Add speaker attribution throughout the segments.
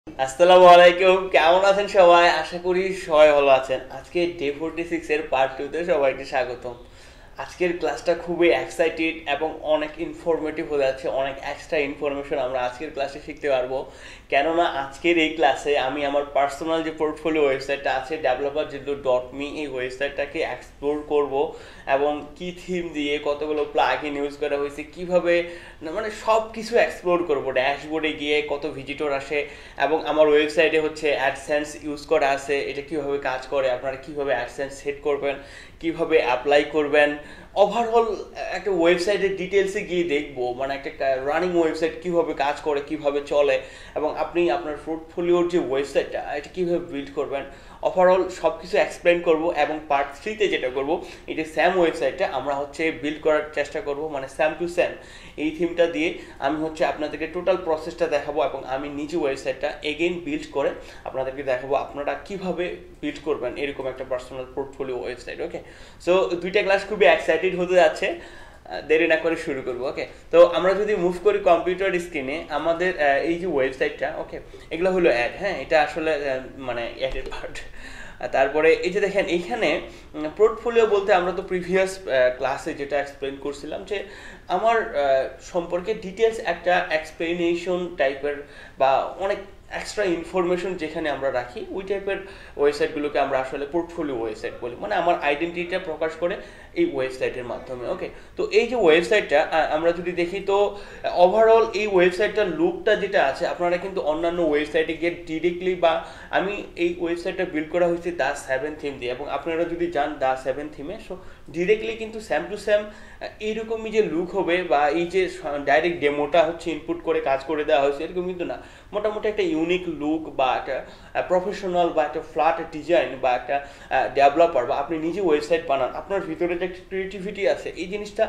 Speaker 1: আসসালামু আলাইকুম, কেমন আছেন সবাই? আশা করি সবাই ভালো আছেন। আজকে ডে 46 এর পার্ট 2 তে সবাইকে স্বাগতম। আজকের ক্লাসটা খুবই এক্সাইটেড এবং অনেক ইনফরমেটিভ হয়ে যাচ্ছে। অনেক এক্সট্রা ইনফরমেশন আমরা আজকের ক্লাসে শিখতে পারবো। কেননা আজকের এই ক্লাসে আমি আমার পার্সোনাল যে পোর্টফোলিও ওয়েবসাইটটা আছে developer.me, এই ওয়েবসাইটটাকে এক্সপ্লোর করব এবং কি থিম দিয়ে কতগুলো প্লাগইন ইউজ করা হয়েছে, কিভাবে মানে সব কিছু এক্সপ্লোর করব। ড্যাশবোর্ডে গিয়ে কত ভিজিটর আসে এবং আমার ওয়েবসাইটে হচ্ছে অ্যাডসেন্স ইউজ করা আছে, এটা কিভাবে কাজ করে, আপনারা কিভাবে অ্যাডসেন্স সেট করবেন, কিভাবে অ্যাপ্লাই করবেন। ওভারঅল একটা ওয়েবসাইটের ডিটেলসে গিয়ে দেখবো মানে একটা রানিং ওয়েবসাইট কিভাবে কাজ করে, কিভাবে চলে, এবং আপনি আপনার পোর্টফোলিওর যে ওয়েবসাইটটা এটা কিভাবে বিল্ড করবেন। ওভারঅল সব কিছু এক্সপ্লেন করব এবং পার্ট 3-তে যেটা করব, এই যে স্যাম ওয়েবসাইটটা আমরা হচ্ছে বিল্ড করার চেষ্টা করব, মানে স্যাম টু স্যাম এই থিমটা দিয়ে আমি হচ্ছে আপনাদেরকে টোটাল প্রসেসটা দেখাবো এবং আমি নিজে ওয়েবসাইটটা এগেইন বিল্ড করে আপনাদেরকে দেখাবো আপনারা কিভাবে বিল্ড করবেন এরকম একটা পার্সোনাল পোর্টফোলিও ওয়েবসাইট। ওকে, সো দুইটা ক্লাস খুবই এক্সাইটেড হতে যাচ্ছে, দেরি না করে শুরু করবো। ওকে, তো আমরা যদি মুভ করি কম্পিউটার স্ক্রিনে, আমাদের এই যে ওয়েবসাইটটা, ওকে, এগুলো হলো অ্যাড। হ্যাঁ, এটা আসলে মানে অ্যাডের পার্ট। তারপরে এই যে দেখেন এইখানে পোর্টফোলিও বলতে আমরা তো প্রিভিয়াস ক্লাসে যেটা এক্সপ্লেন করছিলাম যে আমার সম্পর্কে ডিটেলস একটা এক্সপ্লেনেশন টাইপের বা অনেক এক্সট্রা ইনফরমেশন যেখানে আমরা রাখি, ওই টাইপের ওয়েবসাইটগুলোকে আমরা আসলে পোর্টফোলিও ওয়েবসাইট বলি, মানে আমার আইডেন্টিটিটা প্রকাশ করে এই ওয়েবসাইটের মাধ্যমে। ওকে, তো এই যে ওয়েবসাইটটা আমরা যদি দেখি, তো ওভারঅল এই ওয়েবসাইটটার লুকটা যেটা আছে, আপনারা কিন্তু অন্যান্য ওয়েবসাইটে গিয়ে ডিরেক্টলি, বা আমি এই ওয়েবসাইটটা বিল্ড করা হয়েছে DA7 থিম দিয়ে, এবং আপনারা যদি যান DA7 থিমে, সো ডিরেক্টলি কিন্তু স্যাম টু স্যাম এইরকমই যে লুক হবে, বা এই যে ডাইরেক্ট ডেমোটা হচ্ছে ইনপুট করে কাজ করে দেওয়া হয়েছে এরকম কিন্তু না। মোটামুটি একটা ইউনিক লুক বা একটা প্রফেশনাল বা একটা ফ্ল্যাট ডিজাইন বা একটা ডেভেলপার বা আপনি নিজে ওয়েবসাইট বানান, আপনার ভিতরে যে একটা ক্রিয়েটিভিটি আছে এই জিনিসটা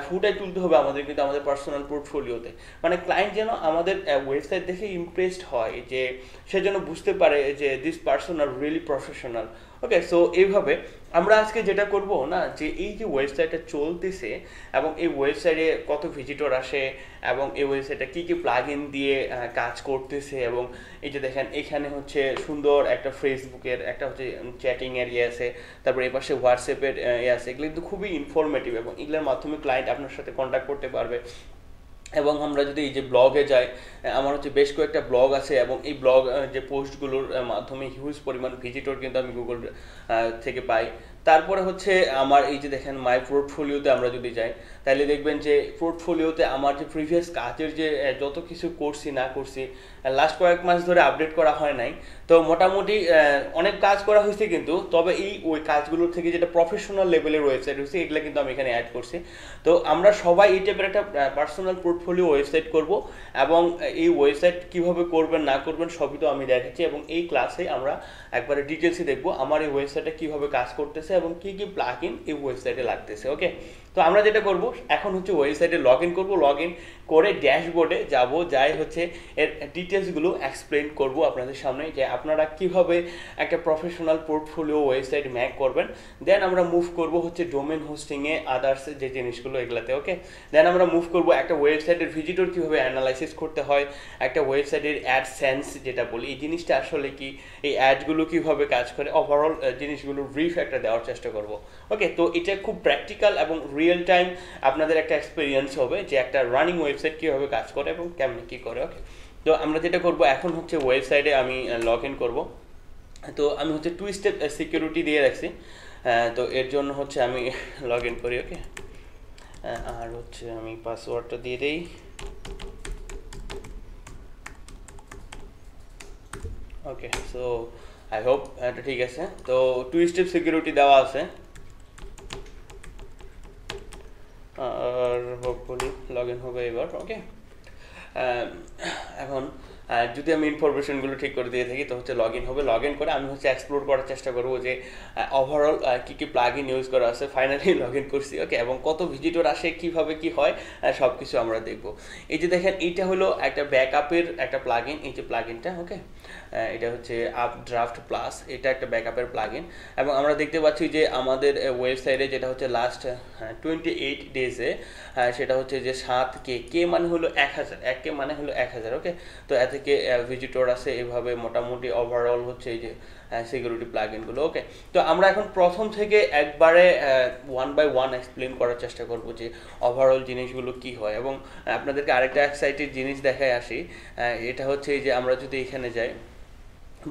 Speaker 1: ফুটাই তুলতে হবে আমাদের কিন্তু আমাদের পার্সোনাল পোর্টফোলিওতে। মানে ক্লায়েন্ট যেন আমাদের ওয়েবসাইট দেখে ইমপ্রেসড হয়, যে সে যেন বুঝতে পারে যে this person are really professional. Okay, so এইভাবে আমরা আজকে যেটা করব না, যে এই যে ওয়েবসাইটটা চলতেছে এবং এই ওয়েবসাইটে কত ভিজিটর আসে এবং এই ওয়েবসাইটটা কী কী প্লাগ ইন দিয়ে কাজ করতেছে, এবং এই যে দেখেন এখানে হচ্ছে সুন্দর একটা ফেসবুকের একটা হচ্ছে চ্যাটিংয়ের ইয়ে আছে, তারপরে এই পাশে হোয়াটসঅ্যাপের ইয়ে আছে। এগুলো কিন্তু খুবই ইনফরমেটিভ এবং এগুলোর মাধ্যমে ক্লায়েন্ট আপনার সাথে কন্ট্যাক্ট করতে পারবে। এবং আমরা যদি এই যে ব্লগে যাই, আমার হচ্ছে বেশ কয়েকটা ব্লগ আছে এবং এই ব্লগ যে পোস্টগুলোর মাধ্যমে হিউজ পরিমাণ ভিজিটর কিন্তু আমি গুগল থেকে পাই। তারপরে হচ্ছে আমার এই যে দেখেন মাই পোর্টফোলিওতে আমরা যদি যাই, তাহলে দেখবেন যে পোর্টফোলিওতে আমার যে প্রিভিয়াস কাজের যে যত কিছু করছি না করছি, লাস্ট কয়েক মাস ধরে আপডেট করা হয় নাই, তো মোটামুটি অনেক কাজ করা হয়েছে কিন্তু, তবে এই ওই কাজগুলোর থেকে যেটা প্রফেশনাল লেভেলের ওয়েবসাইট হয়েছে এগুলো কিন্তু আমি এখানে অ্যাড করছি। তো আমরা সবাই এই টাইপের একটা পার্সোনাল পোর্টফোলিও ওয়েবসাইট করব, এবং এই ওয়েবসাইট কিভাবে করবেন না করবেন সবই তো আমি দেখাচ্ছি, এবং এই ক্লাসে আমরা একবারে ডিটেলসে দেখবো আমার এই ওয়েবসাইটটা কিভাবে কাজ করতেছে এবং কি কি প্লাগ ইন এই ওয়েবসাইটে লাগতেছে। ওকে, তো আমরা যেটা করব এখন হচ্ছে ওয়েবসাইটে লগ ইন করবো, লগ ইন করে ড্যাশবোর্ডে যাব, যাই হচ্ছে এর ডিটেলসগুলো এক্সপ্লেন করব আপনাদের সামনে, যে আপনারা কিভাবে একটা প্রফেশনাল পোর্টফোলিও ওয়েবসাইট ম্যাক করবেন। দেন আমরা মুভ করব হচ্ছে ডোমেন হোস্টিংয়ে, আদার্স যে জিনিসগুলো এগুলাতে। ওকে, দেন আমরা মুভ করব একটা ওয়েবসাইটের ভিজিটর কীভাবে অ্যানালাইসিস করতে হয়, একটা ওয়েবসাইটের অ্যাডসেন্স যেটা বলি এই জিনিসটা আসলে কি, এই অ্যাডগুলো কীভাবে কাজ করে, ওভারঅল জিনিসগুলোর ব্রিফ একটা দেওয়ার চেষ্টা করব। ওকে, তো এটা খুব প্র্যাকটিক্যাল এবং রিয়েল টাইম আপনাদের একটা এক্সপিরিয়েন্স হবে যে একটা রানিং ওয়েবসাইট কীভাবে কাজ করে এবং কেমন কী করে। ওকে, তো আমরা যেটা করব এখন হচ্ছে ওয়েবসাইটে আমি লগ ইন করবো। তো আমি হচ্ছে 2 স্টেপ সিকিউরিটি দিয়ে রাখছি, তো এর জন্য হচ্ছে আমি লগ ইন করি। ওকে, আর হচ্ছে আমি পাসওয়ার্ডটা দিয়ে দিই। ওকে, সো আই হোপ এটা ঠিক আছে। তো 2 স্টেপ সিকিউরিটি দেওয়া আছে, আর হোপফুলি লগ ইন হবে এবার। ওকে, এখন যদি আমি ইনফরমেশনগুলো ঠিক করে দিয়ে থাকি তো হচ্ছে লগ ইন হবে, লগ ইন করে আমি হচ্ছে এক্সপ্লোর করার চেষ্টা করবো যে ওভারঅল কী কী প্লাগ ইন ইউজ করা আছে। ফাইনালি লগ ইন করছি। ওকে, এবং কত ভিজিটর আসে, কীভাবে কী হয়, সব কিছু আমরা দেখবো। এই যে দেখেন এইটা হলো একটা ব্যাকআপের একটা প্লাগ ইন, এই যে প্লাগ ইনটা। ওকে, এটা হচ্ছে আপ ড্রাফট প্লাস, এটা একটা ব্যাকআপের প্লাগ ইন, এবং আমরা দেখতে পাচ্ছি যে আমাদের ওয়েবসাইটে যেটা হচ্ছে লাস্ট 28 ডেজে, সেটা হচ্ছে যে 7K, কে মানে হলো 1000, 1K মানে হলো 1000। ওকে, তো এত থেকে ভিজিটর আছে, এভাবে মোটামুটি ওভারঅল হচ্ছে এই যে সিকিউরিটি প্লাগইনগুলো। ওকে, তো আমরা এখন প্রথম থেকে একবারে ওয়ান বাই ওয়ান এক্সপ্লেন করার চেষ্টা করব যে ওভারঅল জিনিসগুলো কি হয়। এবং আপনাদেরকে আরেকটা এক্সাইটেড জিনিস দেখায় আসি, এটা হচ্ছে এই যে আমরা যদি এখানে যাই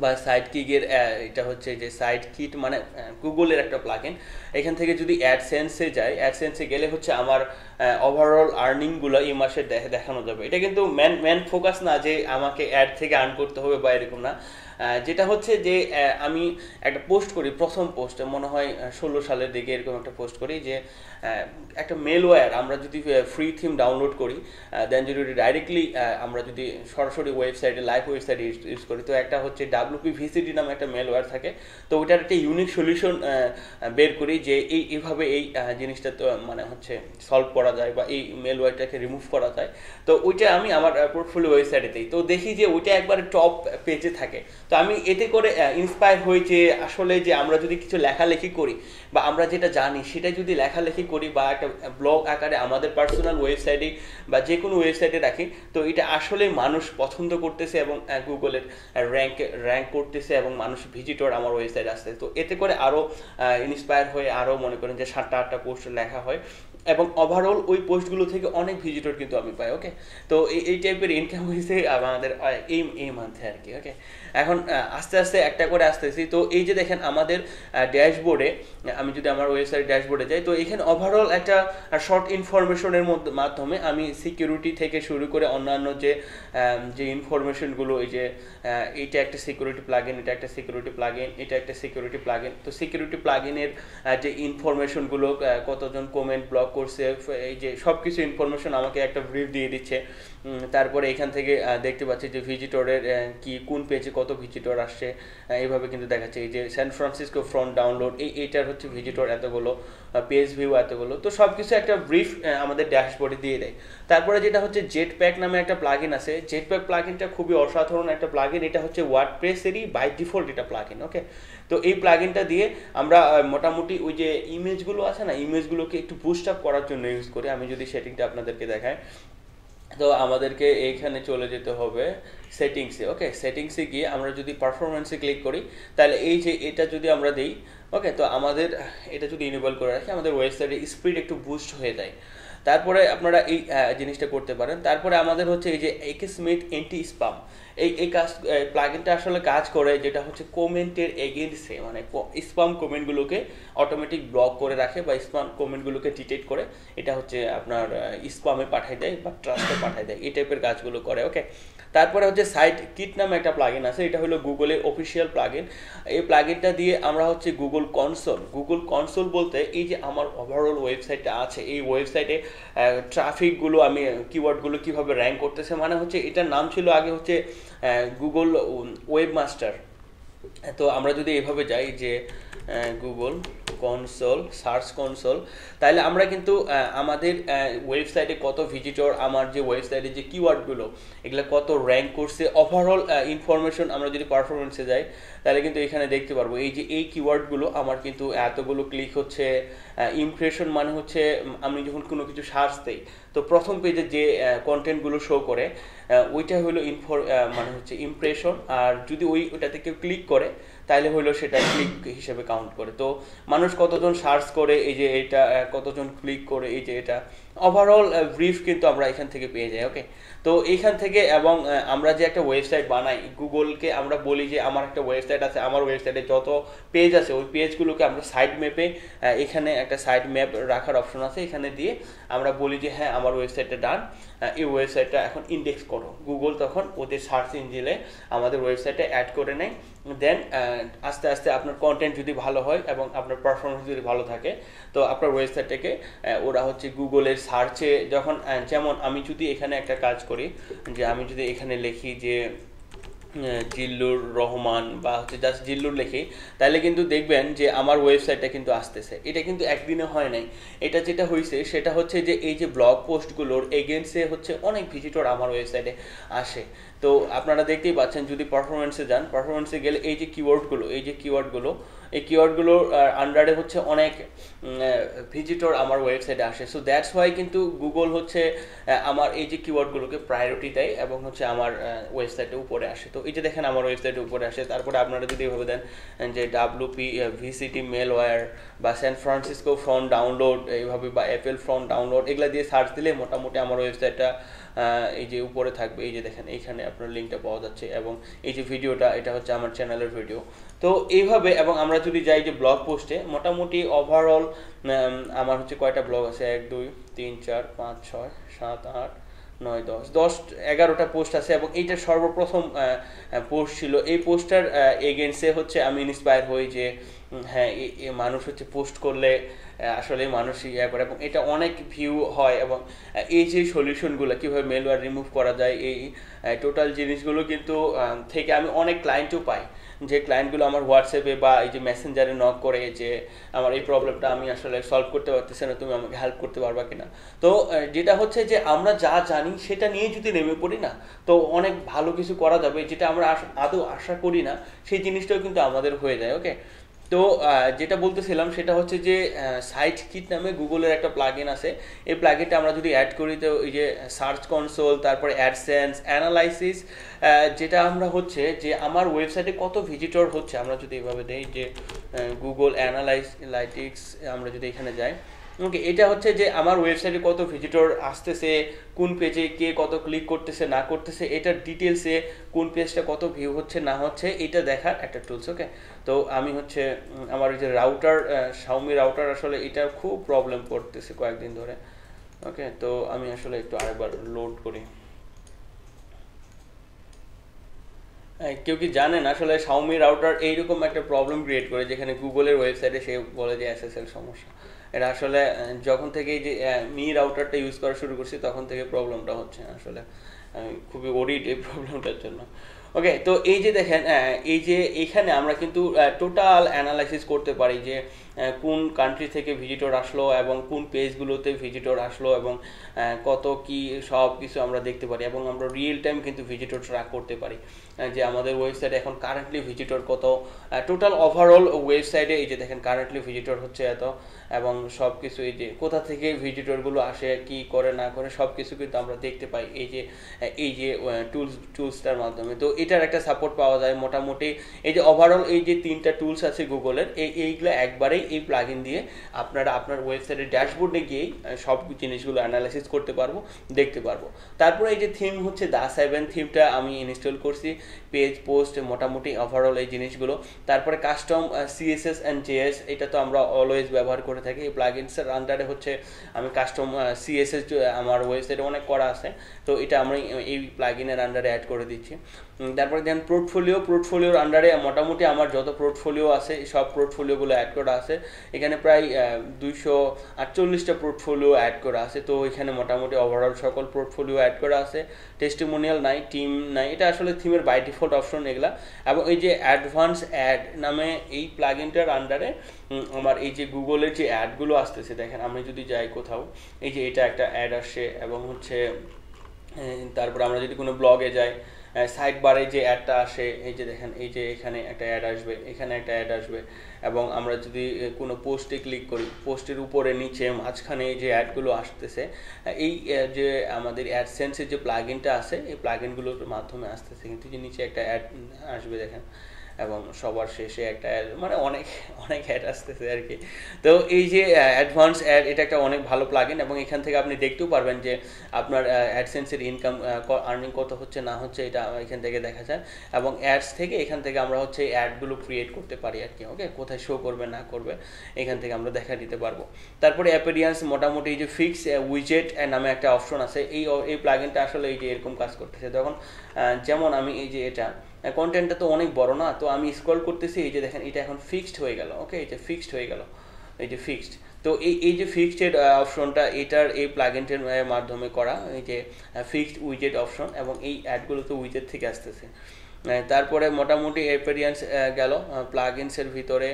Speaker 1: বা সাইড কিকের, এটা হচ্ছে যে সাইড কিট মানে গুগলের একটা প্লাগইন। এখান থেকে যদি অ্যাডসেন্সে যাই, অ্যাডসেন্সে গেলে হচ্ছে আমার ওভারঅল আর্নিংগুলো এই মাসের দেখানো যাবে। এটা কিন্তু মেন ফোকাস না যে আমাকে অ্যাড থেকে আর্ন করতে হবে বা এরকম না। যেটা হচ্ছে যে আমি একটা পোস্ট করি, প্রথম পোস্টে মনে হয় 16 সালের দিকে এরকম একটা পোস্ট করি যে একটা মেলওয়্যার আমরা যদি ফ্রি থিম ডাউনলোড করি, দেন যদি ডাইরেক্টলি আমরা যদি সরাসরি ওয়েবসাইটে লাইভ ওয়েবসাইটে ইউজ করি, তো একটা হচ্ছে WPVCD নামে একটা মেলওয়্যার থাকে। তো ওইটার একটা ইউনিক সলিউশন বের করি যে এইভাবে এই জিনিসটা তো মানে হচ্ছে সলভ করা যায় বা এই মেলওয়্যারটাকে রিমুভ করা যায়। তো ওইটা আমি আমার পোর্টফোলিও ওয়েবসাইটে দিই, তো দেখি যে ওইটা একবারে টপ পেজে থাকে। তো আমি এতে করে ইন্সপায়ার হই যে আসলে যে আমরা যদি কিছু লেখালেখি করি বা আমরা যেটা জানি সেটা যদি লেখালেখি করি বা একটা ব্লগ আকারে আমাদের পার্সোনাল ওয়েবসাইটে বা যে কোনো ওয়েবসাইটে রাখি, তো এটা আসলে মানুষ পছন্দ করতেছে এবং গুগলের র্যাঙ্ক করতেছে এবং মানুষ ভিজিটর আমার ওয়েবসাইট আসছে। তো এতে করে আরও ইন্সপায়ার হয়ে আরও মনে করেন যে 7টা-8টা পোস্ট লেখা হয় এবং ওভারঅল ওই পোস্টগুলো থেকে অনেক ভিজিটর কিন্তু আমি পাই। ওকে, তো এই টাইপের ইনকাম হয়েছে আমাদের এই মান্থে আর কি। ওকে, এখন আস্তে আস্তে একটা করে আসতেছি। তো এই যে দেখেন আমাদের ড্যাশবোর্ডে, আমি যদি আমার ওয়েবসাইট ড্যাশবোর্ডে যাই, তো এখানে ওভারঅল একটা শর্ট ইনফরমেশনের মাধ্যমে আমি সিকিউরিটি থেকে শুরু করে অন্যান্য যে ইনফরমেশনগুলো, এই যে এইটা একটা সিকিউরিটি প্লাগইন, এটা একটা সিকিউরিটি প্লাগইন, এটা একটা সিকিউরিটি প্লাগইন। তো সিকিউরিটি প্লাগইনের যে ইনফরমেশনগুলো, কতজন কমেন্ট ব্লক করছে, এই যে সব কিছু ইনফরমেশন আমাকে একটা ব্রিফ দিয়ে দিচ্ছে। তারপরে এখান থেকে দেখতে পাচ্ছি যে ভিজিটরের কি কোন পেজে কত ভিজিটর আসছে, এইভাবে কিন্তু দেখাচ্ছে। এই যে সান ফ্রান্সিসকো ফ্রন্ট ডাউনলোড, এইটার হচ্ছে ভিজিটর এতগুলো, পেজ ভিউ এতগুলো। তো সব কিছু একটা ব্রিফ আমাদের ড্যাশবোর্ডে দিয়ে দেয়। তারপরে যেটা হচ্ছে জেটপ্যাক নামে একটা প্লাগইন আছে। জেটপ্যাক প্লাগইনটা খুবই অসাধারণ একটা প্লাগইন। এটা হচ্ছে ওয়ার্ডপ্রেসেরই বাই ডিফল্ট এটা প্লাগইন। ওকে, তো এই প্লাগইনটা দিয়ে আমরা মোটামুটি ওই যে ইমেজগুলো আছে না, ইমেজগুলোকে একটু বুস্ট আপ করার জন্য ইউজ করি। আমি যদি সেটিংটা আপনাদেরকে দেখাই, তো আমাদেরকে এইখানে চলে যেতে হবে সেটিংসে। ওকে, সেটিংসে গিয়ে আমরা যদি পারফরমেন্সে ক্লিক করি, তাহলে এই যে এটা যদি আমরা দিই, ওকে, তো আমাদের এটা যদি ইনেবল করে রাখি, আমাদের ওয়েবসাইটে স্পিড একটু বুস্ট হয়ে যায়। তারপরে আপনারা এই জিনিসটা করতে পারেন। তারপরে আমাদের হচ্ছে এই যে এক্সমিথ এন্টি স্পাম, এই কাজ প্লাগইনটা আসলে কাজ করে যেটা হচ্ছে কমেন্টের এগেইনস্টে, মানে স্পাম কমেন্টগুলোকে অটোমেটিক ব্লক করে রাখে বা স্পাম কমেন্টগুলোকে ডিটেক্ট করে এটা হচ্ছে আপনার স্পামে পাঠিয়ে দেয় বা ট্রাস্টে পাঠিয়ে দেয়, এই টাইপের কাজগুলো করে। ওকে, তারপরে হচ্ছে সাইট কিট নামে একটা প্লাগইন আছে। এটা হলো গুগলের অফিসিয়াল প্লাগইন। এই প্লাগইনটা দিয়ে আমরা হচ্ছে গুগল কনসোল বলতে এই যে আমার ওভারঅল ওয়েবসাইটটা আছে, এই ওয়েবসাইটে ট্রাফিকগুলো আমি কিওয়ার্ডগুলো কিভাবে র্যাঙ্ক করতেছে, মানে হচ্ছে এটার নাম ছিল আগে হচ্ছে গুগল ওয়েবমাস্টার। তো আমরা যদি এভাবে যাই যে গুগল কনসোল, সার্চ কনসোল, তাহলে আমরা কিন্তু আমাদের ওয়েবসাইটে কত ভিজিটর, আমার যে ওয়েবসাইটে যে কিওয়ার্ডগুলো এগুলো কত র্যাঙ্ক করছে, ওভারঅল ইনফরমেশন আমরা যদি পারফরমেন্সে যাই, তাহলে কিন্তু এখানে দেখতে পারবো এই যে এই কিওয়ার্ডগুলো আমার কিন্তু এতগুলো ক্লিক হচ্ছে। ইমপ্রেশন মানে হচ্ছে আমি যখন কোনো কিছু সার্চ দিই, তো প্রথম পেজে যে কন্টেন্টগুলো শো করে ওইটা হলো মানে হচ্ছে ইমপ্রেশন। আর যদি ওইটাতে কেউ ক্লিক করে তাহলে হলো সেটা ক্লিক হিসেবে কাউন্ট করে। তো মানুষ কতজন সার্চ করে, এই যে এটা কতজন ক্লিক করে, এই যে এটা ওভারঅল ব্রিফ কিন্তু আমরা এখান থেকে পেয়ে যাই। ওকে, তো এইখান থেকে এবং আমরা যে একটা ওয়েবসাইট বানাই, গুগলকে আমরা বলি যে আমার একটা ওয়েবসাইট আছে, আমার ওয়েবসাইটে যত পেজ আছে ওই পেজগুলোকে আমরা সাইড ম্যাপে, এখানে একটা সাইড ম্যাপ রাখার অপশন আছে, এখানে দিয়ে আমরা বলি যে হ্যাঁ আমার ওয়েবসাইটটা ডান, এই ওয়েবসাইটটা এখন ইন্ডেক্স করো। গুগল তখন ওদের সার্চ ইঞ্জিনে আমাদের ওয়েবসাইটে অ্যাড করে নেয়। দেন আস্তে আস্তে আপনার কন্টেন্ট যদি ভালো হয় এবং আপনার পারফরমেন্স যদি ভালো থাকে, তো আপনার ওয়েবসাইটটাকে ওরা হচ্ছে গুগলের সার্চে যখন, যেমন আমি যদি এখানে একটা কাজ করি, যে আমি যদি এখানে লিখি যে জিল্লুর রহমান বা হচ্ছে জাস্ট জিল্লুর লিখি, তাহলে কিন্তু দেখবেন যে আমার ওয়েবসাইটটা কিন্তু আসতেছে। এটা কিন্তু একদিনে হয় নাই, এটা যেটা হয়েছে সেটা হচ্ছে যে এই যে ব্লগ পোস্টগুলোর এগেইনস্টে হচ্ছে অনেক ভিজিটর আমার ওয়েবসাইটে আসে। তো আপনারা দেখতেই পাচ্ছেন, যদি পারফরমেন্সে যান, পারফরমেন্সে গেলে এই যে কিওয়ার্ডগুলো, এই কিওয়ার্ডগুলোর আন্ডারে হচ্ছে অনেক ভিজিটর আমার ওয়েবসাইটে আসে। সো দ্যাটস ওয়াই কিন্তু গুগল হচ্ছে আমার এই যে কিওয়ার্ডগুলোকে প্রায়োরিটি দেয় এবং হচ্ছে আমার ওয়েবসাইটে উপরে আসে। তো এই যে দেখেন আমার ওয়েবসাইটে উপরে আসে। তারপরে আপনারা যদি এভাবে দেন যে WP VCT মেলওয়্যার বা স্যান ফ্রান্সিসকো ফ্রন্ট ডাউনলোড এইভাবে, বা অ্যাপেল ফ্রন্ট ডাউনলোড, এগুলা দিয়ে সার্চ দিলে মোটামুটি আমার ওয়েবসাইটটা এই যে উপরে থাকবে। এই যে দেখেন এইখানে আপনার লিঙ্কটা পাওয়া যাচ্ছে, এবং এই যে ভিডিওটা, এটা হচ্ছে আমার চ্যানেলের ভিডিও। তো এইভাবে, এবং আমরা যদি যাই যে ব্লগ পোস্টে, মোটামুটি ওভারঅল আমার হচ্ছে কয়টা ব্লগ আছে, 1 2 3 4 5 6 7 8 9 10 11টা পোস্ট আছে, এবং এইটা সর্বপ্রথম পোস্ট ছিল। এই পোস্টটার এগেন্সে হচ্ছে আমি ইন্সপায়ার হই যে হ্যাঁ, মানুষ হচ্ছে পোস্ট করলে আসলে মানুষ ইয়ে করে, এবং এটা অনেক ভিউ হয়, এবং এই যে সলিউশনগুলো কীভাবে মেলওয়্যার রিমুভ করা যায়, এই টোটাল জিনিসগুলো কিন্তু থেকে আমি অনেক ক্লায়েন্টও পাই, যে ক্লায়েন্টগুলো আমার হোয়াটসঅ্যাপে বা এই যে মেসেঞ্জারে নক করে যে আমার এই প্রবলেমটা আমি আসলে সলভ করতে পারতেছি না, তুমি আমাকে হেল্প করতে পারবা কিনা। তো যেটা হচ্ছে যে আমরা যা জানি সেটা নিয়ে যদি নেমে পড়ি না, তো অনেক ভালো কিছু করা যাবে, যেটা আমরা আদৌ আশা করি না সেই জিনিসটাও কিন্তু আমাদের হয়ে যায়। ওকে, তো যেটা বলতেছিলাম সেটা হচ্ছে যে সাইট কিট নামে গুগলের একটা প্লাগইন আছে। এই প্লাগইনটা আমরা যদি অ্যাড করি, তো এই যে সার্চ কনসোল, তারপরে অ্যাডসেন্স অ্যানালাইসিস, যেটা আমরা হচ্ছে যে আমার ওয়েবসাইটে কত ভিজিটর হচ্ছে, আমরা যদি এভাবে দেই যে গুগল অ্যানালাইটিক্স, আমরা যদি এখানে যাই, ওকে, এটা হচ্ছে যে আমার ওয়েবসাইটে কত ভিজিটর আসতেছে, কোন পেজে কে কত ক্লিক করতেছে না করতেছে, এটার ডিটেলসে কোন পেজটা কত ভিউ হচ্ছে না হচ্ছে, এটা দেখার একটা টুলস। ওকে, তো আমি হচ্ছে আমার ওই যে রাউটার, শাওমি রাউটার, আসলে এটা খুব প্রবলেম করতেছে কয়েকদিন ধরে। ওকে, তো আমি আসলে একটু আরেকবার লোড করি। কেউ কি জানেন আসলে শাওমি রাউটার এইরকম একটা প্রবলেম ক্রিয়েট করে, যেখানে গুগলের ওয়েবসাইটে সে বলে যে SSL সমস্যা। এটা আসলে যখন থেকে এই যে মি রাউটারটা ইউজ করা শুরু করছি, তখন থেকে প্রবলেমটা হচ্ছে। আসলে আমি খুবই ওরিড এই প্রবলেমটার জন্য। ওকে, তো এই যে দেখেন, এই যে এখানে আমরা কিন্তু টোটাল অ্যানালাইসিস করতে পারি যে কোন কান্ট্রি থেকে ভিজিটর আসলো, এবং কোন পেজগুলোতে ভিজিটর আসলো, এবং কত কি সব কিছু আমরা দেখতে পারি, এবং আমরা রিয়েল টাইম কিন্তু ভিজিটর ট্র্যাক করতে পারি যে আমাদের ওয়েবসাইটে এখন কারেন্টলি ভিজিটর কত, টোটাল ওভারঅল ওয়েবসাইটে এই যে দেখেন কারেন্টলি ভিজিটর হচ্ছে এত, এবং সব কিছু এই যে কোথা থেকে ভিজিটরগুলো আসে, কি করে না করে, সব কিছু কিন্তু আমরা দেখতে পাই এই যে টুলসটার মাধ্যমে। তো এটার একটা সাপোর্ট পাওয়া যায় মোটামুটি। এই যে ওভারঅল এই যে 3টা টুলস আছে গুগলের, এইগুলো একবারেই এই প্লাগইন দিয়ে আপনারা আপনার ওয়েবসাইটের ড্যাশবোর্ডে গিয়েই সব জিনিসগুলো অ্যানালাইসিস করতে পারবো, দেখতে পারবো। তারপরে এই যে থিম হচ্ছে দা7 থিমটা আমি ইনস্টল করছি, পেজ পোস্ট মোটামুটি ওভারঅল এই জিনিসগুলো। তারপরে কাস্টম CSS অ্যান্ড JS, এটা তো আমরা অলওয়েজ ব্যবহার করে থাকি। এই প্লাগইনসের আন্ডারে হচ্ছে আমি কাস্টম CSS আমার ওয়েবসাইটে অনেক করা আছে, তো এটা আমি এই প্লাগইনের আন্ডারে অ্যাড করে দিচ্ছি। তারপরে দেন পোর্টফোলিওর আন্ডারে মোটামুটি আমার যত পোর্টফোলিও আছে সব পোর্টফোলিওগুলো অ্যাড করা আছে। এখানে প্রায় 248টা পোর্টফোলিও অ্যাড করা আছে। তো এখানে মোটামুটি ওভারঅল সকল পোর্টফোলিও অ্যাড করা আছে। টেস্টিমোনিয়াল নাই, টিম নাই, এটা আসলে থিমের বাই ডিফল্ট অপশন এগুলা। এবং এই যে অ্যাডভান্স অ্যাড নামে এই প্লাগইনটার আন্ডারে আমার এই যে গুগলের যে অ্যাডগুলো আসতেছে, দেখেন আমি যদি যাই কোথাও, এই যে এটা একটা অ্যাড আসে, এবং হচ্ছে তারপর আমরা যদি কোনো ব্লগে যাই, সাইড বারে যে অ্যাডটা আসে, এই যে দেখেন এই যে এখানে একটা অ্যাড আসবে, এখানে একটা অ্যাড আসবে, এবং আমরা যদি কোনো পোস্টে ক্লিক করি, পোস্টের উপরে নিচে মাঝখানে এই যে অ্যাডগুলো আসতেছে, এই যে আমাদের অ্যাডসেন্সের যে প্লাগইনটা আছে, এই প্লাগইনগুলোর মাধ্যমে আসতেছে। কিন্তু যে নিচে একটা অ্যাড আসবে দেখেন, এবং সবার শেষে একটা অ্যাড, মানে অনেক অ্যাড আসতেছে আর কি। তো এই যে অ্যাডভান্স অ্যাড, এটা একটা অনেক ভালো প্লাগইন, এবং এখান থেকে আপনি দেখতেও পারবেন যে আপনার অ্যাডসেন্সের ইনকাম আর্নিং কত হচ্ছে না হচ্ছে, এটা এখান থেকে দেখা যায়। এবং অ্যাডস থেকে এখান থেকে আমরা হচ্ছে অ্যাডগুলো ক্রিয়েট করতে পারি আর কি। ওকে, কোথায় শো করবে না করবে এখান থেকে আমরা দেখা দিতে পারবো। তারপরে অ্যাপিয়ারেন্স, মোটামুটি এই যে ফিক্স উইজেট নামে একটা অপশন আছে, এই প্লাগইনটা আসলে এই যে এরকম কাজ করতেছে। তখন যেমন আমি এই যে এটা কন্টেন্টটা তো অনেক বড় না, তো আমি স্ক্রল করতেছি, এই যে দেখেন এটা এখন ফিক্সড হয়ে গেল। ওকে, এই যে ফিক্সড হয়ে গেল, এই যে ফিক্সড। তো এই যে ফিক্সড অপশনটা, এটার এই প্লাগইনটার মাধ্যমে করা, এই যে ফিক্সড উইজেট অপশন, এবং এই অ্যাডগুলো তো উইজেট থেকে আসতেছে। তারপরে মোটামুটি অ্যাপিয়ারেন্স গেল। প্লাগইনসের ভিতরে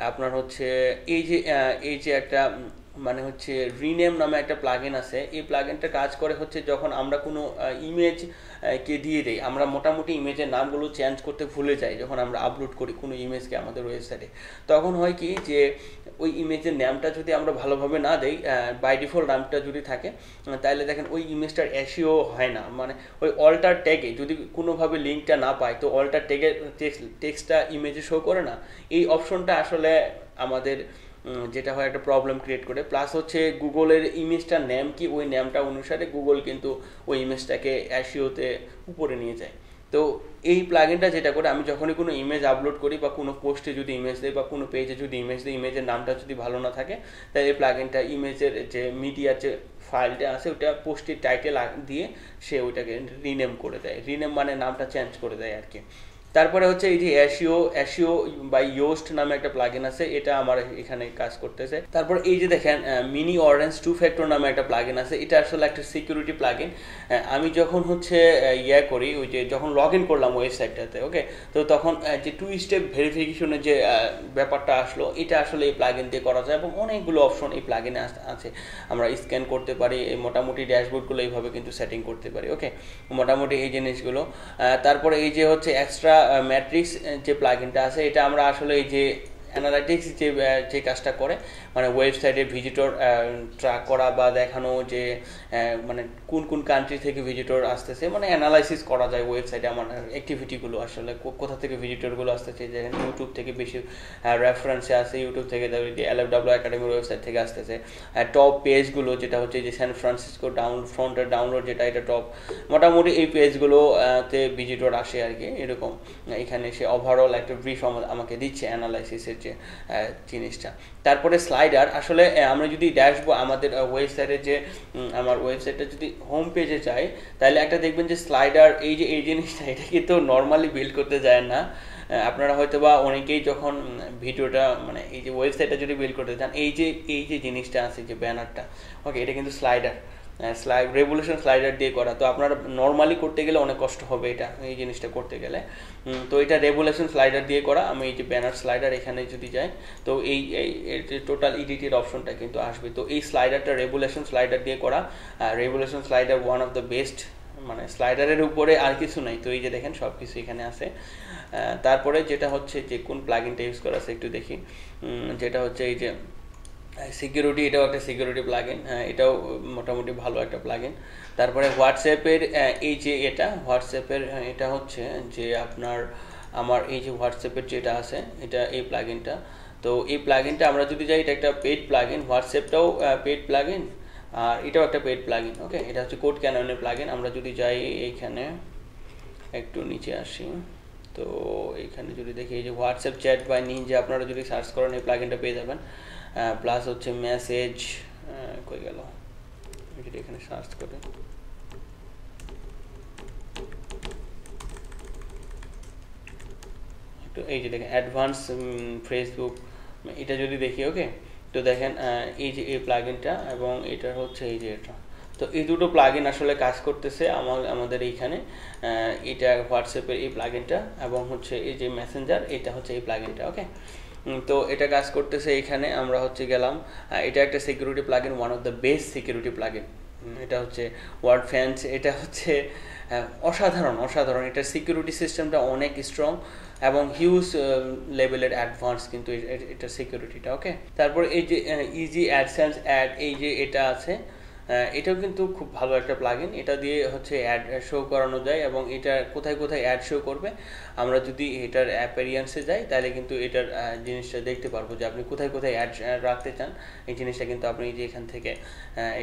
Speaker 1: আপনার হচ্ছে এই যে একটা মানে হচ্ছে রিনেম নামে একটা প্লাগইন আছে। এই প্লাগইনটা কাজ করে হচ্ছে যখন আমরা কোনো ইমেজ কে দিয়ে দেই। আমরা মোটামুটি ইমেজের নামগুলো চেঞ্জ করতে ভুলে যাই যখন আমরা আপলোড করি কোনো ইমেজকে আমাদের ওয়েবসাইটে। তখন হয় কি যে ওই ইমেজের নামটা যদি আমরা ভালোভাবে না দেই, বাই ডিফল্ট নামটা যদি থাকে, তাহলে দেখেন ওই ইমেজটার এসইও হয় না। মানে ওই অল্টার ট্যাগে যদি কোনোভাবে লিঙ্কটা না পায়, তো অল্টার ট্যাগের টেক্সটটা ইমেজে শো করে না। এই অপশনটা আসলে আমাদের যেটা হয় একটা প্রবলেম ক্রিয়েট করে। প্লাস হচ্ছে গুগলের ইমেজটার নেম কি, ওই নেমটা অনুসারে গুগল কিন্তু ওই ইমেজটাকে এসইওতে উপরে নিয়ে যায়। তো এই প্লাগিনটা যেটা করে, আমি যখনই কোনো ইমেজ আপলোড করি বা কোনো পোস্টে যদি ইমেজ দিই বা কোনো পেজে যদি ইমেজ দিই, ইমেজের নামটা যদি ভালো না থাকে, তাই এই প্লাগিনটা ইমেজের যে মিডিয়ার যে ফাইলটা আছে ওটা পোস্টের টাইটেল দিয়ে সে ওইটাকে রিনেম করে দেয়। রিনেম মানে নামটা চেঞ্জ করে দেয় আর কি। তারপরে হচ্ছে এই যে এসইও বাই ইয়োস্ট নামে একটা প্লাগইন আছে, এটা আমার এখানে কাজ করতেছে। তারপর এই যে দেখেন মিনি অরেঞ্জ 2 ফ্যাক্টর নামে একটা প্লাগইন আছে, এটা আসলে একটা সিকিউরিটি প্লাগইন। আমি যখন হচ্ছে করি, ওই যে যখন লগ ইন করলাম ওয়েবসাইটটাতে, ওকে, তো তখন যে 2 স্টেপ ভেরিফিকেশনের যে ব্যাপারটা আসলো, এটা আসলে এই প্লাগইন দিয়ে করা যায় এবং অনেকগুলো অপশন এই প্লাগইনে আছে। আমরা স্ক্যান করতে পারি, এই মোটামুটি ড্যাশবোর্ডগুলো এইভাবে কিন্তু সেটিং করতে পারি, ওকে, মোটামুটি এই জিনিসগুলো। তারপরে এই যে হচ্ছে এক্সট্রা ম্যাট্রিক্স যে প্লাগইনটা আছে, এটা আমরা আসলে এই যে অ্যানালাইটিক্স যে কাজটা করে, মানে ওয়েবসাইটে ভিজিটর ট্র্যাক করা বা দেখানো যে মানে কোন কোন কান্ট্রি থেকে ভিজিটর আসতেছে, মানে অ্যানালাইসিস করা যায় ওয়েবসাইটে আমার অ্যাক্টিভিটিগুলো আসলে কোথা থেকে ভিজিটরগুলো আসতেছে। যেখানে ইউটিউব থেকে বেশি রেফারেন্সে আসে, ইউটিউব থেকে LFW একাডেমির ওয়েবসাইট থেকে আসতেছে। টপ পেজগুলো যেটা হচ্ছে যে সান ফ্রান্সিসকো ফ্রন্টের ডাউনলোড যেটা, এটা টপ, মোটামুটি এই পেজগুলোতে ভিজিটর আসে আর কি, এরকম। এখানে সে ওভারঅল একটা ব্রিফ আমাকে দিচ্ছে অ্যানালাইসিসের যে জিনিসটা। তারপরে স্লাইডার, আসলে আমরা যদি ড্যাশবোর্ড আমাদের ওয়েবসাইটে যে আমার ওয়েবসাইটে যদি হোম পেজে যাই, তাহলে একটা দেখবেন যে স্লাইডার এই যে এই জিনিসটা, এটা কিন্তু নর্মালি বিল্ড করতে যায় না। আপনারা হয়তো বা অনেকেই যখন ভিডিওটা মানে এই যে ওয়েবসাইটটা যদি বিল্ড করতে চান, এই যে জিনিসটা আছে যে ব্যানারটা, ওকে, এটা কিন্তু স্লাইডার রেভলিউশন স্লাইডার দিয়ে করা। তো আপনারা নর্মালি করতে গেলে অনেক কষ্ট হবে এটা, এই জিনিসটা করতে গেলে। তো এটা রেভলিউশন স্লাইডার দিয়ে করা। আমি এই যে ব্যানার স্লাইডার এখানে যদি যাই, তো এই টোটাল এডিটের অপশনটা কিন্তু আসবে। তো এই স্লাইডারটা রেভলিউশন স্লাইডার দিয়ে করা। Revolution slider one of the best, মানে স্লাইডারের উপরে আর কিছু নাই। তো এই যে দেখেন সব কিছু এখানে আছে। তারপরে যেটা হচ্ছে যে কোন প্লাগইনটা ইউজ করা আছে একটু দেখি, যেটা হচ্ছে এই যে সিকিউরিটি, এটাও একটা সিকিউরিটি প্লাগইন, এটাও মোটামুটি ভালো একটা প্লাগইন। তারপরে হোয়াটসঅ্যাপের এই যে হোয়াটসঅ্যাপের এটা হচ্ছে যে আমার এই যে হোয়াটসঅ্যাপের যেটা আছে, এটা এই প্লাগইনটা। তো এই প্লাগইনটা আমরা যদি যাই, এটা একটা পেইড প্লাগইন, হোয়াটসঅ্যাপটাও পেইড প্লাগইন, আর এটাও একটা পেইড প্লাগইন, ওকে। এটা হচ্ছে কোড ক্যাননের প্লাগইন। আমরা যদি যাই এইখানে একটু নিচে আসি, তো এইখানে যদি দেখি এই যে হোয়াটসঅ্যাপ চ্যাট বাই নিনজা, আপনারা যদি সার্চ করেন এই প্লাগইনটা পেয়ে যাবেন। প্লাস হচ্ছে মেসেজ, কই গেল, যদি এখানে সার্চ করে, একটু এই যে দেখেন অ্যাডভান্স ফেসবুক, এটা যদি দেখি, ওকে, তো দেখেন এই যে এই প্লাগইনটা এবং এটা হচ্ছে এই যে এটা। তো এই দুটো প্লাগইন আসলে কাজ করতেছে আমাদের এইখানে। এটা হোয়াটসঅ্যাপের এই প্লাগইনটা এবং হচ্ছে এই যে মেসেঞ্জার, এটা হচ্ছে এই প্লাগইনটা, ওকে। তো এটা কাজ করতেছে এইখানে। আমরা হচ্ছে গেলাম, এটা একটা security plugin, one of the best security plugin. এটা হচ্ছে ওয়ার্ড ফ্যান্স, এটা হচ্ছে অসাধারণ। এটার সিকিউরিটি সিস্টেমটা অনেক স্ট্রং এবং হিউজ লেভেলের অ্যাডভান্স কিন্তু এটার সিকিউরিটিটা, ওকে। তারপর এই যে ইজি অ্যাডসেন্স অ্যাড, এই যে এটা আছে, এটাও কিন্তু খুব ভালো একটা প্লাগইন। এটা দিয়ে হচ্ছে অ্যাড শো করানো যায় এবং এটা কোথায় অ্যাড শো করবে, আমরা যদি এটার অ্যাপেরিয়েন্সে যাই, তাহলে কিন্তু এটার জিনিসটা দেখতে পারবো যে আপনি কোথায় অ্যাড রাখতে চান। এই জিনিসটা কিন্তু আপনি যে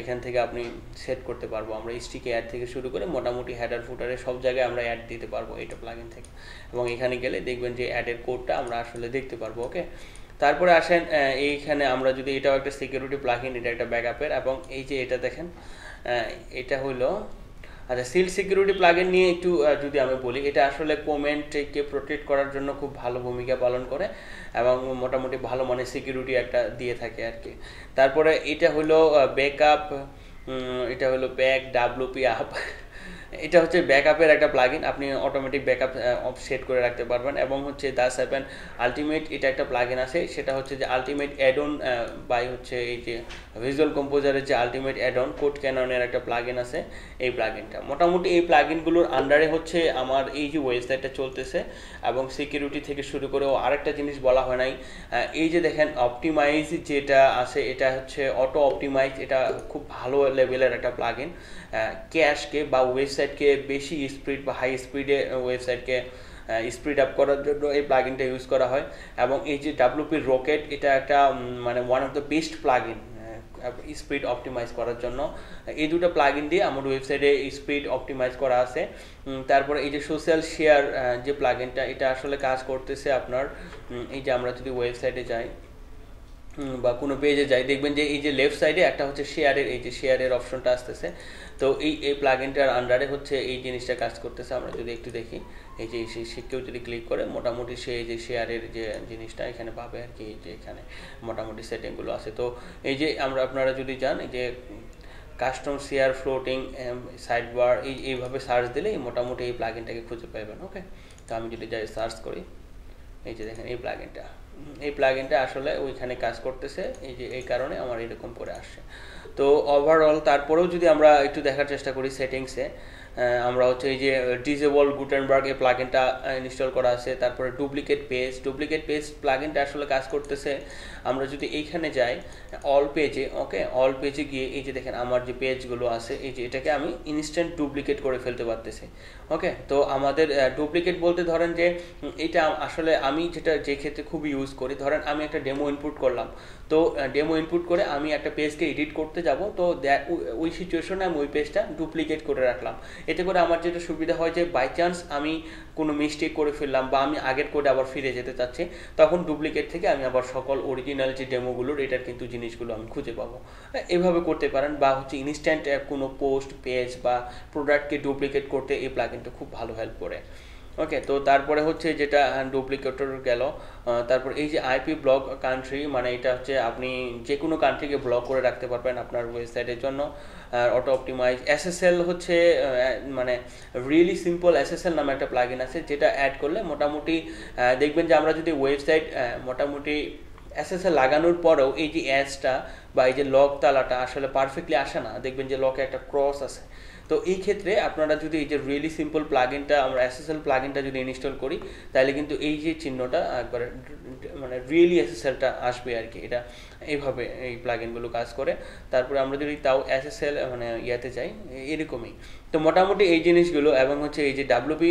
Speaker 1: এখান থেকে আপনি সেট করতে পারবো। আমরা স্টিকে অ্যাড থেকে শুরু করে মোটামুটি হেডার ফুটারে সব জায়গায় আমরা অ্যাড দিতে পারবো এটা প্লাগইন থেকে, এবং এখানে গেলে দেখবেন যে অ্যাডের কোডটা আমরা আসলে দেখতে পারবো, ওকে। তারপরে আসেন এইখানে আমরা যদি, এটাও একটা সিকিউরিটি প্লাগইন, এটা একটা ব্যাকআপের, এবং এই যে এটা দেখেন, এটা হলো আচ্ছা সিল সিকিউরিটি প্লাগইন নিয়ে একটু যদি আমি বলি, এটা আসলে কমেন্টকে প্রোটেক্ট করার জন্য খুব ভালো ভূমিকা পালন করে এবং মোটামুটি ভালো মানের সিকিউরিটি একটা দিয়ে থাকে আর কি। তারপরে এটা হলো ব্যাকআপ, এটা হলো ব্যাক WP আপ, এটা হচ্ছে ব্যাকআপের একটা প্লাগইন, আপনি অটোমেটিক ব্যাকআপ সেট করে রাখতে পারবেন। এবং হচ্ছে দা7 আলটিমেট, এটা একটা প্লাগইন আছে, সেটা হচ্ছে যে আলটিমেট অ্যাড অন বাই হচ্ছে এই যে ভিজুয়াল কম্পোজারের যে আলটিমেট অ্যাড অন কোড ক্যাননের একটা প্লাগইন আছে। এই প্লাগইনটা মোটামুটি এই প্লাগইনগুলোর আন্ডারে হচ্ছে আমার এই যে ওয়েবসাইটটা চলতেছে, এবং সিকিউরিটি থেকে শুরু করেও আরেকটা জিনিস বলা হয় নাই, এই যে দেখেন অপটিমাইজ যেটা আছে, এটা হচ্ছে অটো অপটিমাইজ, এটা খুব ভালো লেভেলের একটা প্লাগইন। ক্যাশকে বা ওয়েবসাইটকে বেশি স্পিড বা হাই স্পিডে ওয়েবসাইটকে স্পিড আপ করার জন্য এই প্লাগইনটা ইউজ করা হয়। এবং এই যে ডাব্লিউপি রকেট, এটা একটা মানে one of the best plugin speed optimise করার জন্য। এই দুটো প্লাগইন দিয়ে আমার ওয়েবসাইটে স্পিড অপটিমাইজ করা আছে। তারপরে এই যে সোশ্যাল শেয়ার যে প্লাগইনটা, এটা আসলে কাজ করতেছে আপনার, এই যে আমরা যদি ওয়েবসাইটে যাই বা কোনো পেজে যাই, দেখবেন যে এই যে লেফট সাইডে একটা হচ্ছে শেয়ারের, এই যে শেয়ারের অপশনটা আসতেছে। তো এই প্লাগইনটার আন্ডারে হচ্ছে এই জিনিসটা কাজ করতেছে। আমরা যদি একটু দেখি, এই যে কেউ যদি ক্লিক করে মোটামুটি সে এই যে শেয়ারের যে জিনিসটা এখানে পাবে আর কি, যে এখানে মোটামুটি সেটিংগুলো আছে। তো এই যে আপনারা যদি যান, এই যে custom share floating side bar, এইভাবে সার্চ দিলেই মোটামুটি এই প্লাগইনটাকে খুঁজে পাবেন। ওকে, তো আমি যদি যাই সার্চ করি, এই যে দেখেন এই প্লাগইনটা আসলে ওইখানে কাজ করতেছে, এই যে এই কারণে আমার এরকম করে আসছে। তো ওভারঅল তারপরেও যদি আমরা একটু দেখার চেষ্টা করি সেটিংসে, আমরা হচ্ছে এই যে ডিজেবল গুটেনবার্গ এই প্লাগইনটা ইনস্টল করা আছে। তারপরে ডুপ্লিকেট পেজ প্লাগইনটা আসলে কাজ করতেছে। আমরা যদি এইখানে যাই অল পেজে, ওকে, অল পেজে গিয়ে এই যে দেখেন আমার যে পেজগুলো আছে, এই যে এটাকে আমি ইনস্ট্যান্ট ডুপ্লিকেট করে ফেলতে পারতেছি। ওকে, তো আমাদের ডুপ্লিকেট বলতে ধরেন যে এটা আসলে আমি যে ক্ষেত্রে খুব ইউজ করি, ধরেন আমি একটা ডেমো ইনপুট করলাম, তো ডেমো ইনপুট করে আমি একটা পেজকে এডিট করতে যাব, তো ওই সিচুয়েশনে আমি ওই পেজটা ডুপ্লিকেট করে রাখলাম। এতে করে আমার যেটা সুবিধা হয় যে বাই চান্স আমি কোনো মিস্টেক করে ফেললাম বা আমি আগের কোডে আবার ফিরে যেতে চাচ্ছি, তখন ডুপ্লিকেট থেকে আমি আবার সকল অরিজিনাল যে ডেমোগুলোর এটার কিন্তু জিনিসগুলো আমি খুঁজে পাবো। এভাবে করতে পারেন। বা হচ্ছে ইনস্ট্যান্ট কোনো পোস্ট, পেজ বা প্রোডাক্টকে ডুপ্লিকেট করতে এই প্লাগইনটা খুব ভালো হেল্প করে। ওকে, তো তারপরে হচ্ছে যেটা ডুপ্লিকেটর গেল, তারপর এই যে আইপি ব্লক কান্ট্রি, মানে এটা হচ্ছে আপনি যে কোনো কান্ট্রিকে ব্লক করে রাখতে পারবেন আপনার ওয়েবসাইটের জন্য। অটো অপটিমাইজ এসএসএল হচ্ছে মানে রিয়েলি সিম্পল এসএসএল নামে একটা প্লাগইন আছে, যেটা অ্যাড করলে মোটামুটি দেখবেন যে আমরা যদি ওয়েবসাইট মোটামুটি এসএসএল লাগানোর পরেও এই যে অ্যাজটা বা এই যে লক তালাটা আসলে পারফেক্টলি আসে না, দেখবেন যে লকে একটা ক্রস আছে। তো এই ক্ষেত্রে আপনারা যদি এই যে রিয়েলি সিম্পল প্লাগইনটা, আমরা এসএসএল প্লাগইনটা যদি ইনস্টল করি, তাহলে কিন্তু এই যে চিহ্নটা একবারে মানে রিয়েলি এসএসএলটা আসবে আর কি। এটা এইভাবে এই প্লাগইনগুলো কাজ করে। তারপরে আমরা যদি তাও এসএসএল মানে ইয়াতে যাই, এরকমই। তো মোটামুটি এই জিনিসগুলো, এবং হচ্ছে এই যে ডাব্লিউপি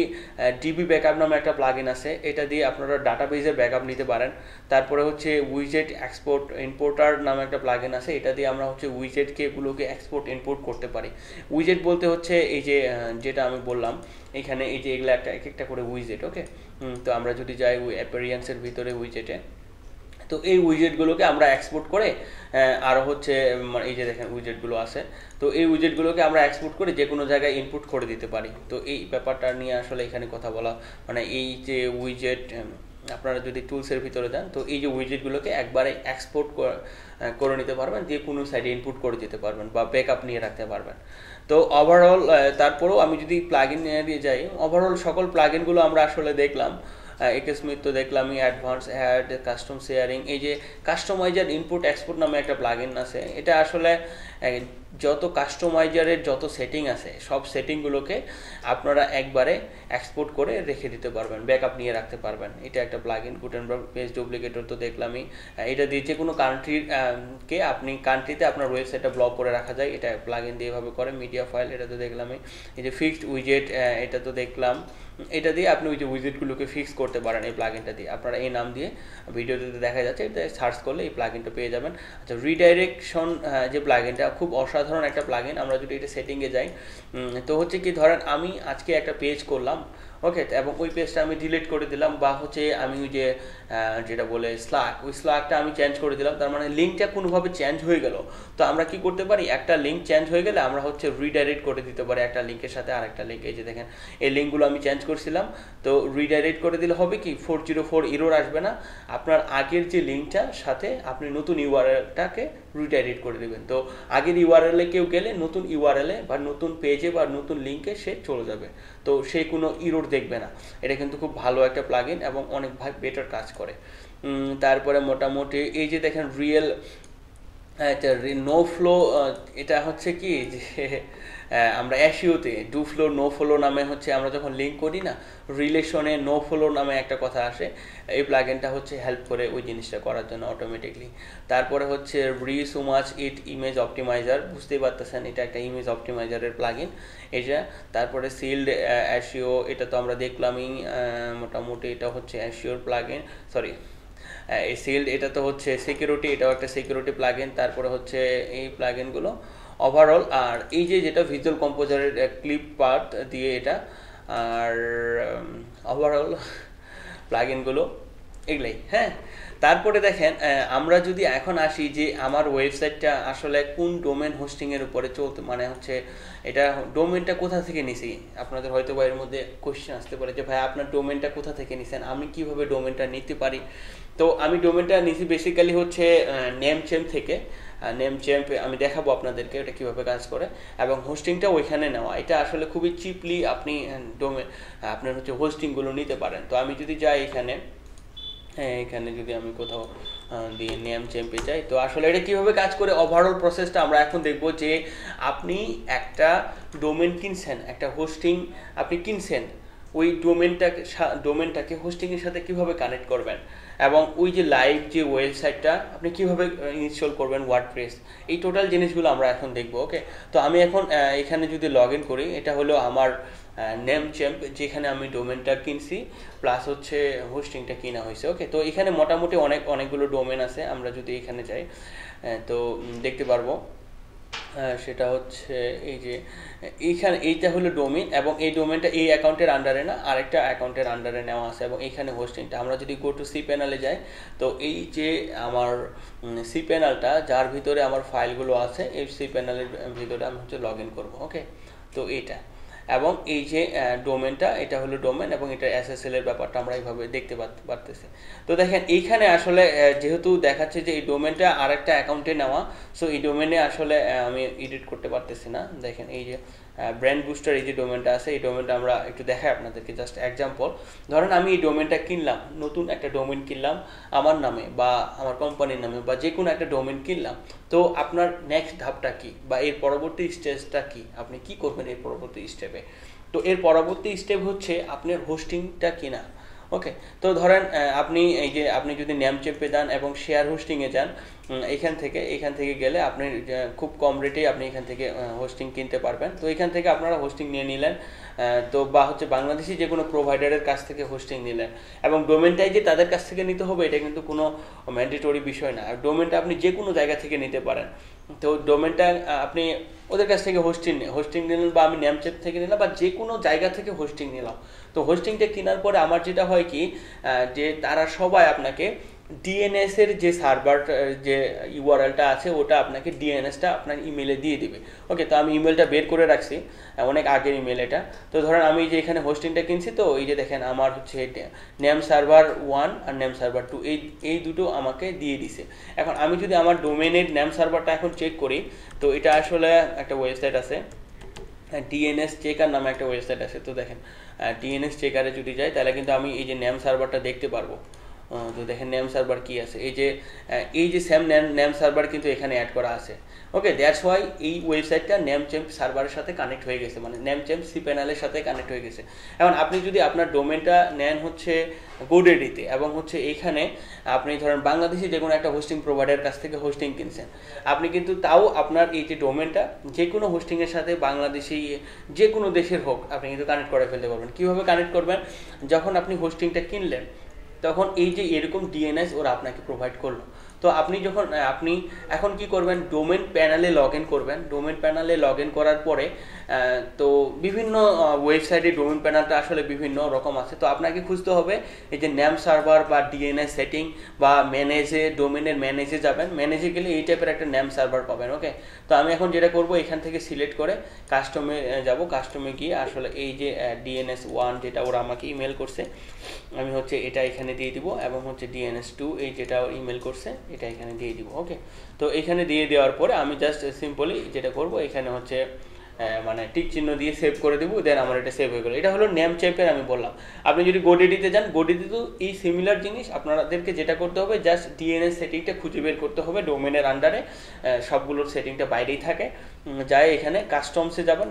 Speaker 1: ডিবি ব্যাকআপ নামে একটা প্লাগইন আছে, এটা দিয়ে আপনারা ডাটাবেজের ব্যাকআপ নিতে পারেন। তারপরে হচ্ছে উইজেট এক্সপোর্ট ইম্পোর্টার নামে একটা প্লাগইন আছে, এটা দিয়ে আমরা হচ্ছে উইজেটকে এগুলোকে এক্সপোর্ট ইম্পোর্ট করতে পারি। উইজেট বলতে হচ্ছে এই যে যেটা আমি বললাম এখানে, এই যে এগুলো একটা এক একটা করে উইজেট। ওকে, তো আমরা যদি যাই অ্যাপিয়ারেন্সের ভিতরে উইজেটে, তো এই উইজেটগুলোকে আমরা এক্সপোর্ট করে আরও হচ্ছে এই যে দেখেন উইজেটগুলো আছে, তো এই উইজেটগুলোকে আমরা এক্সপোর্ট করে যে কোনো জায়গায় ইনপুট করে দিতে পারি। তো এই ব্যাপারটা নিয়ে আসলে এখানে কথা বলা, মানে এই যে উইজেট আপনারা যদি টুলসের ভিতরে যান, তো এই যে উইজেটগুলোকে একবারে এক্সপোর্ট করে নিতে পারবেন, যে কোনো সাইডে ইনপুট করে দিতে পারবেন বা ব্যাকআপ নিয়ে রাখতে পারবেন। তো ওভারঅল তারপরেও আমি যদি প্লাগইন দিয়ে যাই, ওভারঅল সকল প্লাগইনগুলো আমরা আসলে দেখলাম। একেসমিথ তো দেখলামই, অ্যাডভান্স অ্যাড, কাস্টম শেয়ারিং, এই যে কাস্টমাইজার ইনপুট এক্সপোর্ট নামে একটা প্লাগইন আছে, এটা আসলে যত কাস্টমাইজারের যত সেটিং আছে সব সেটিংগুলোকে আপনারা একবারে এক্সপোর্ট করে রেখে দিতে পারবেন, ব্যাকআপ নিয়ে রাখতে পারবেন। এটা একটা প্লাগইন। গুটেনবার্গ পেজ ডুপ্লিকেটর তো দেখলামই, এটা দিয়ে যে কোনো কান্ট্রির কে আপনি কান্ট্রিতে আপনার ওয়েবসাইটটা ব্লক করে রাখা যায়, এটা প্লাগইন দিয়ে এভাবে করে। মিডিয়া ফাইল, এটা তো দেখলামই। এই যে ফিক্সড উইজেট, এটা তো দেখলাম। এটা দিয়ে আপনি ওই যে উইজেটগুলোকে ফিক্স করতে পারেন এই প্লাগইনটা দিয়ে। আপনারা এই নাম দিয়ে ভিডিওতে দেখা যাচ্ছে, এটা সার্চ করলে এই প্লাগইনটা পেয়ে যাবেন। আচ্ছা, রিডাইরেকশন যে প্লাগইনটা খুব অসাধারণ একটা প্লাগইন। আমরা যদি এটা সেটিংয়ে যাই, তো হচ্ছে কি, ধরেন আমি আজকে একটা পেজ করলাম, ওকে, এবং ওই পেজটা আমি ডিলিট করে দিলাম, বা হচ্ছে আমি ওই যে যেটা বলে স্ল্যাক, ওই স্ল্যাকটা আমি চেঞ্জ করে দিলাম, তার মানে লিঙ্কটা কোনোভাবে চেঞ্জ হয়ে গেল। তো আমরা কি করতে পারি, একটা লিঙ্ক চেঞ্জ হয়ে গেলে আমরা হচ্ছে রিডাইরেক্ট করে দিতে পারি একটা লিঙ্কের সাথে আরেকটা লিঙ্ক। এই যে দেখেন এই লিঙ্কগুলো আমি চেঞ্জ করছিলাম, তো রিডাইরেক্ট করে দিলে হবে কি 404 এরর আসবে না, আপনার আগের যে লিঙ্কটার সাথে আপনি নতুন ইউআরএলটাকে রিডাইরেক্ট করে দেবেন। তো আগের ইউআরএলে কেউ গেলে নতুন ইউআরএলে বা নতুন পেজে বা নতুন লিঙ্কে সে চলে যাবে, তো সে কোনো ইরোর দেখবে না। এটা কিন্তু খুব ভালো একটা প্লাগইন এবং অনেক বেটার কাজ করে। তারপরে মোটামুটি এই যে দেখেন রিয়েল আচ্ছা, নো ফ্লো, এটা হচ্ছে কি যে আমরা অ্যাসিওতে ডু ফ্লো নো ফ্লো নামে হচ্ছে আমরা যখন লিঙ্ক করি না, রিলেশনে নো ফ্লো নামে একটা কথা আসে, এই প্লাগইনটা হচ্ছে হেল্প করে ওই জিনিসটা করার জন্য অটোমেটিকলি। তারপরে হচ্ছে রিসুমাচ ইট ইমেজ অপটিমাইজার, বুঝতেই পারতেছেন এটা একটা ইমেজ অপটিমাইজারের প্লাগইন এটা। তারপরে সিল্ড অ্যাসিও, এটা তো আমরা দেখলামই মোটামুটি, এটা হচ্ছে অ্যাসিওর প্লাগইন, সরি এই সিল্ড, এটা তো হচ্ছে সিকিউরিটি, এটাও একটা সিকিউরিটি প্লাগইন। তারপরে হচ্ছে এই প্লাগইনগুলো ওভারঅল, আর এই যে যেটা ভিজুয়াল কম্পোজারের ক্লিপ পার্ট দিয়ে এটা, আর ওভারঅল প্লাগইনগুলো এগুলাই। হ্যাঁ, তারপরে দেখেন আমরা যদি এখন আসি যে আমার ওয়েবসাইটটা আসলে কোন ডোমেন হোস্টিংয়ের উপরে চলতে, মানে হচ্ছে এটা ডোমেনটা কোথা থেকে নিছি, আপনাদের হয়তো বা এর মধ্যে কোশ্চেন আসতে পারে যে ভাই আপনার ডোমেনটা কোথা থেকে নিছেন, আমি কিভাবে ডোমেনটা নিতে পারি। তো আমি ডোমেনটা নিছি বেসিক্যালি হচ্ছে নেমচেম্প থেকে। নেমচেম্প আমি দেখাবো আপনাদেরকে এটা কীভাবে কাজ করে, এবং হোস্টিংটা ওইখানে নেওয়া, এটা আসলে খুবই চিপলি আপনি আপনার হচ্ছে হোস্টিংগুলো নিতে পারেন। তো আমি যদি যাই এখানে, হ্যাঁ এখানে যদি আমি কোথাও দিয়ে নেমচেম্পে যাই, তো আসলে এটা কীভাবে কাজ করে ওভারঅল প্রসেসটা আমরা এখন দেখব। যে আপনি একটা ডোমেন কিনছেন, একটা হোস্টিং আপনি কিনছেন, ওই ডোমেনটাকে হোস্টিংয়ের সাথে কিভাবে কানেক্ট করবেন, এবং ওই যে লাইভ যে ওয়েবসাইটটা আপনি কিভাবে ইনস্টল করবেন ওয়ার্ডপ্রেস, এই টোটাল জিনিসগুলো আমরা এখন দেখবো। ওকে, তো আমি এখন এখানে যদি লগ ইন করি, এটা হলো আমার নেমচেম্প যেখানে আমি ডোমেনটা কিনছি প্লাস হচ্ছে হোস্টিংটা কিনা হয়েছে। ওকে, তো এখানে মোটামুটি অনেকগুলো ডোমেন আছে, আমরা যদি এখানে যাই তো দেখতে পারবো। সেটা হচ্ছে এই যে এইখানে এইটা হলো ডোমেন, এবং এই ডোমেনটা এই অ্যাকাউন্টের আন্ডারে না, আরেকটা অ্যাকাউন্টের আন্ডারে নেওয়া আছে, এবং এইখানে হোস্টিংটা আমরা যদি গো টু সি প্যানেলে যাই, তো এই যে আমার সি প্যানেলটা যার ভিতরে আমার ফাইলগুলো আছে, এই সি প্যানেলের ভিতরে আমি হচ্ছে লগ ইন করবো। ওকে, তো এইটা, এবং এই যে ডোমেনটা, এটা হলো ডোমেন, এবং এটা এসএসএল এর ব্যাপারটা আমরা এইভাবে দেখতে পারতেছি। তো দেখেন এইখানে আসলে যেহেতু দেখাচ্ছে যে এই ডোমেনটা আরেকটা অ্যাকাউন্টে নেওয়া, সো এই ডোমেনে আসলে আমি এডিট করতে পারতেছি না। দেখেন এই যে ব্র্যান্ড বুস্টার, এই যে ডোমেনটা আছে, এই ডোমেনটা আমরা একটু দেখাই আপনাদেরকে, জাস্ট এক্সাম্পল। ধরেন আমি এই ডোমেনটা কিনলাম, নতুন একটা ডোমেন কিনলাম আমার নামে বা আমার কোম্পানির নামে, বা যে কোনো একটা ডোমেন কিনলাম। তো আপনার নেক্সট ধাপটা কি, বা এর পরবর্তী স্টেজটা কি, আপনি কি করবেন এর পরবর্তী স্টেপে? তো এর পরবর্তী স্টেপ হচ্ছে আপনার হোস্টিংটা কিনা। ওকে, তো ধরেন আপনি এই যে আপনি যদি নেমচেম্পে যান এবং শেয়ার হোস্টিংয়ে যান, এখান থেকে গেলে আপনি খুব কম রেটে আপনি এখান থেকে হোস্টিং কিনতে পারবেন। তো এখান থেকে আপনারা হোস্টিং নিয়ে নিলেন, তো বা হচ্ছে বাংলাদেশি যে কোনো প্রোভাইডারের কাছ থেকে হোস্টিং নিলেন, এবং ডোমেনটাই যে তাদের কাছ থেকে নিতে হবে এটা কিন্তু কোনো ম্যান্ডেটরি বিষয় না। আর ডোমেনটা আপনি যে কোনো জায়গা থেকে নিতে পারেন। তো ডোমেনটা আপনি ওদের কাছ থেকে হোস্টিং নিলেন, বা আমি নেমচেম্প থেকে নিলাম, বা যে কোনো জায়গা থেকে হোস্টিং নিলাম। তো হোস্টিংটা কেনার পরে আমার যেটা হয় কি, যে তারা সবাই আপনাকে ডিএনএস এর যে সার্ভার যে ইউআরএলটা আছে, ওটা আপনাকে ডিএনএসটা আপনার ইমেলে দিয়ে দিবে। ওকে, তো আমি ইমেলটা বের করে রাখছি, অনেক আগের ইমেল এটা। তো ধরেন আমি যে এখানে হোস্টিংটা কিনছি, তো এই যে দেখেন আমার হচ্ছে নেম সার্ভার 1 আর নেম সার্ভার 2 এই দুটো আমাকে দিয়ে দিছে। এখন আমি যদি আমার ডোমেনের নেম সার্ভারটা এখন চেক করি, তো এটা আসলে একটা ওয়েবসাইট আছে, ডিএনএস চেকার নামে একটা ওয়েবসাইট আছে। তো দেখেন ডিএনএস চেকারে যদি যাই, তাহলে কিন্তু আমি এই যে নেম সার্ভারটা দেখতে পারবো। তো দেখেন নেম সার্ভার কি আছে, এই যে সেম নেম সার্ভার কিন্তু এখানে অ্যাড করা আছে। ওকে, দ্যাটস ওয়াই এই ওয়েবসাইটটা নেমচেম্প সার্ভারের সাথে কানেক্ট হয়ে গেছে, মানে নেমচেম্প সি প্যানেলের সাথে কানেক্ট হয়ে গেছে। এখন আপনি যদি আপনার ডোমেনটা নেন হচ্ছে গোডেডিতে, এবং হচ্ছে এইখানে আপনি ধরেন বাংলাদেশি যে কোনো একটা হোস্টিং প্রোভাইডারের কাছ থেকে হোস্টিং কিনছেন, আপনি কিন্তু তাও আপনার এই যে ডোমেনটা যে কোনো হোস্টিংয়ের সাথে বাংলাদেশি যে কোনো দেশের হোক আপনি কিন্তু কানেক্ট করে ফেলতে পারবেন। কীভাবে কানেক্ট করবেন? যখন আপনি হোস্টিংটা কিনলেন, তখন এই যে এরকম ডিএনএস ওরা আপনাকে প্রোভাইড করলো। তো আপনি যখন আপনি এখন কি করবেন, ডোমেন প্যানেলে লগ ইন করবেন। ডোমেন প্যানেলে লগ ইন করার পরে তো বিভিন্ন ওয়েবসাইটে ডোমেন প্যানেলটা আসলে বিভিন্ন রকম আছে। তো আপনাকে খুঁজতে হবে এই যে নেম সার্ভার বা ডিএনএস সেটিং বা ম্যানেজে, ডোমেনের ম্যানেজে যাবেন। ম্যানেজে গেলে এই টাইপের একটা নেম সার্ভার পাবেন। ওকে, তো আমি এখন যেটা করব, এখান থেকে সিলেক্ট করে কাস্টমে যাব। কাস্টমে গিয়ে আসলে এই যে ডিএনএস 1 যেটা ওরা আমাকে ইমেল করছে, আমি হচ্ছে এটা এখানে দিয়ে দিব, এবং হচ্ছে ডিএনএস 2 এই যেটা ইমেল করছে এটা এখানে দিয়ে দিব। ওকে, তো এখানে দিয়ে দেওয়ার পরে আমি জাস্ট সিম্পলি যেটা করব, এখানে হচ্ছে মানে টিক চিহ্ন দিয়ে সেভ করে দেবো, দেন আমার এটা সেভ হয়ে গেলো। এটা হলো নেম চেপের আমি বললাম। আপনি যদি গোডিডিতে যান, গোডিডিতেও এই সিমিলার জিনিস, আপনাদেরকে যেটা করতে হবে জাস্ট ডিএনএস সেটিংটা খুঁজে বের করতে হবে, ডোমেনের আন্ডারে সবগুলোর সেটিংটা বাইরেই থাকে। যাই এখানে কাস্টমসে যাবেন,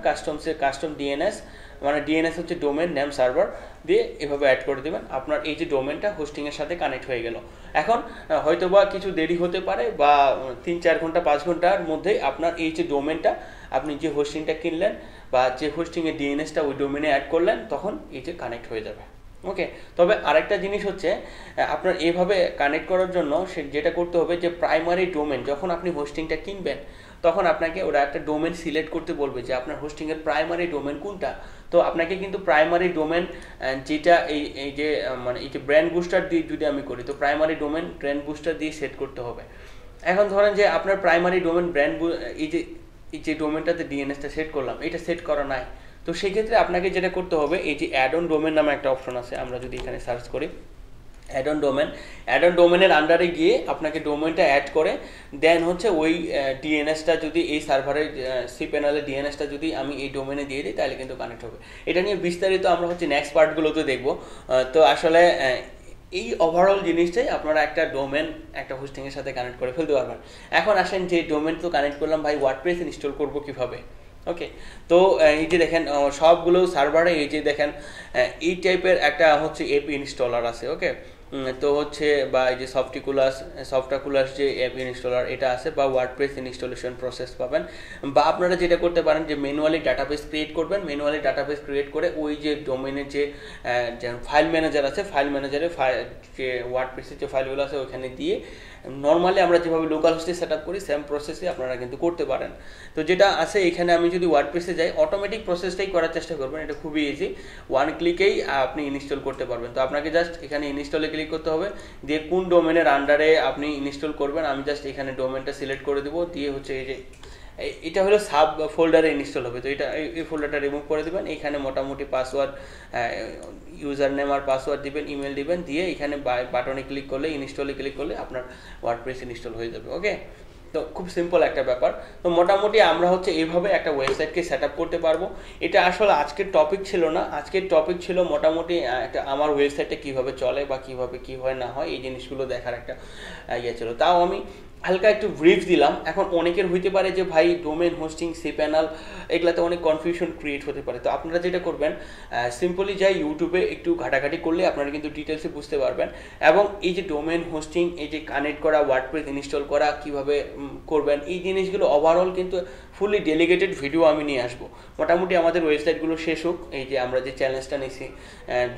Speaker 1: কাস্টম ডিএনএস, মানে ডিএনএস হচ্ছে ডোমেন নেম সার্ভার, দিয়ে এভাবে অ্যাড করে দেবেন। আপনার এই যে ডোমেনটা হোস্টিংয়ের সাথে কানেক্ট হয়ে গেল। এখন হয়তো বা কিছু দেরি হতে পারে, বা 3-4 ঘন্টা 5 ঘন্টার মধ্যেই আপনার এই যে ডোমেনটা, আপনি যে হোস্টিংটা কিনলেন বা যে হোস্টিংয়ের ডিএনএসটা ওই ডোমেনে অ্যাড করলেন, তখন এই যে কানেক্ট হয়ে যাবে। ওকে, তবে আরেকটা জিনিস হচ্ছে, আপনার এইভাবে কানেক্ট করার জন্য যেটা করতে হবে, যে প্রাইমারি ডোমেন যখন আপনি হোস্টিংটা কিনবেন, তখন আপনাকে ওরা একটা ডোমেন সিলেক্ট করতে বলবে যে আপনার হোস্টিংয়ের প্রাইমারি ডোমেন কোনটা। তো আপনাকে কিন্তু প্রাইমারি ডোমেন যেটা এই যে মানে এই যে ব্র্যান্ড বুস্টার দিয়ে যদি আমি করি, তো প্রাইমারি ডোমেন ব্র্যান্ড বুস্টার দিয়ে সেট করতে হবে। এখন ধরেন যে আপনার প্রাইমারি ডোমেন এই যে ডোমেনটাতে ডিএনএসটা সেট করলাম, এটা সেট করা নাই, তো সেক্ষেত্রে আপনাকে যেটা করতে হবে, এই যে অ্যাড অন ডোমেন নামে একটা অপশন আছে, আমরা যদি এখানে সার্চ করি অ্যাড অন ডোমেনের আন্ডারে গিয়ে আপনাকে ডোমেনটা অ্যাড করে দেন হচ্ছে ওই ডিএনএসটা যদি এই সার্ভারের সি প্যানেলের ডিএনএসটা যদি আমি এই ডোমেনে দিয়ে দিই, তাহলে কিন্তু কানেক্ট হবে। এটা নিয়ে বিস্তারিত আমরা হচ্ছে নেক্সট পার্টগুলোতে দেখব। তো আসলে এই ওভারঅল জিনিসটাই আপনারা একটা ডোমেন একটা হোস্টিংয়ের সাথে কানেক্ট করে ফেলতে পারবেন। এখন আসেন যে ডোমেন তো কানেক্ট করলাম, ভাই ওয়ার্ডপ্রেস ইনস্টল করবো কীভাবে? ওকে, তো এই যে দেখেন সবগুলো সার্ভারে এই যে দেখেন এই টাইপের একটা হচ্ছে এপি ইনস্টলার আছে। ওকে, তো হচ্ছে বা এই যে সফটকুলাস যে অ্যাপ ইনস্টলার এটা আছে, বা ওয়ার্ডপ্রেস ইনস্টলেশন প্রসেস পাবেন। বা আপনারা যেটা করতে পারেন যে ম্যানুয়ালি ডাটাবেস ক্রিয়েট করবেন, ম্যানুয়ালি ডাটাবেস ক্রিয়েট করে ওই যে ডোমেনের যে ফাইল ম্যানেজার আছে, ফাইল ম্যানেজারে যে ওয়ার্ডপ্রেসের যে ফাইলগুলো আছে ওখানে দিয়ে নর্মালি আমরা যেভাবে লোকাল হোস্টে সেট আপ করি সেম প্রসেসে আপনারা কিন্তু করতে পারেন। তো যেটা আছে এখানে আমি যদি ওয়ার্ডপ্রেসে যাই, অটোমেটিক প্রসেসটাই করার চেষ্টা করবেন, এটা খুবই ইজি, ওয়ান ক্লিকেই আপনি ইনস্টল করতে পারবেন। তো আপনাকে জাস্ট এখানে ইনস্টলে ক্লিক করতে হবে, দিয়ে কোন ডোমেনের আন্ডারে আপনি ইনস্টল করবেন, আমি জাস্ট এখানে ডোমেনটা সিলেক্ট করে দেবো, দিয়ে হচ্ছে এই যে এটা হলো সাব ফোল্ডারে ইনস্টল হবে। তো এটা এই ফোল্ডারটা রিমুভ করে দেবেন, এখানে মোটামুটি পাসওয়ার্ড, ইউজার নেম আর পাসওয়ার্ড দিবেন, ইমেল দিবেন, দিয়ে এখানে বাটনে ক্লিক করলে, ইনস্টলে ক্লিক করলে আপনার ওয়ার্ডপ্রেস ইনস্টল হয়ে যাবে। ওকে, তো খুব সিম্পল একটা ব্যাপার। তো মোটামুটি আমরা হচ্ছে এইভাবে একটা ওয়েবসাইটকে সেট আপ করতে পারবো। এটা আসলে আজকের টপিক ছিল না, আজকের টপিক ছিল মোটামুটি একটা আমার ওয়েবসাইটটা কীভাবে চলে বা কীভাবে কী হয় না হয় এই জিনিসগুলো দেখার একটা ইয়ে ছিল। তাও আমি হালকা একটু ব্রিফ দিলাম। এখন অনেকের হইতে পারে যে ভাই ডোমেন হোস্টিং সি প্যানেল এগুলাতে অনেক কনফিউশন ক্রিয়েট হতে পারে। তো আপনারা যেটা করবেন, সিম্পলি যাই ইউটিউবে একটু ঘাটাঘাটি করলে আপনারা কিন্তু ডিটেলসে বুঝতে পারবেন। এবং এই যে ডোমেন হোস্টিং, এই যে কানেক্ট করা, ওয়ার্ডপ্রেস ইনস্টল করা কীভাবে করবেন, এই জিনিসগুলো ওভারঅল কিন্তু ফুলি ডেলিগেটেড ভিডিও আমি নিয়ে আসবো। মোটামুটি আমাদের ওয়েবসাইটগুলো শেষ হোক, এই যে আমরা যে চ্যালেঞ্জটা নিয়েছি,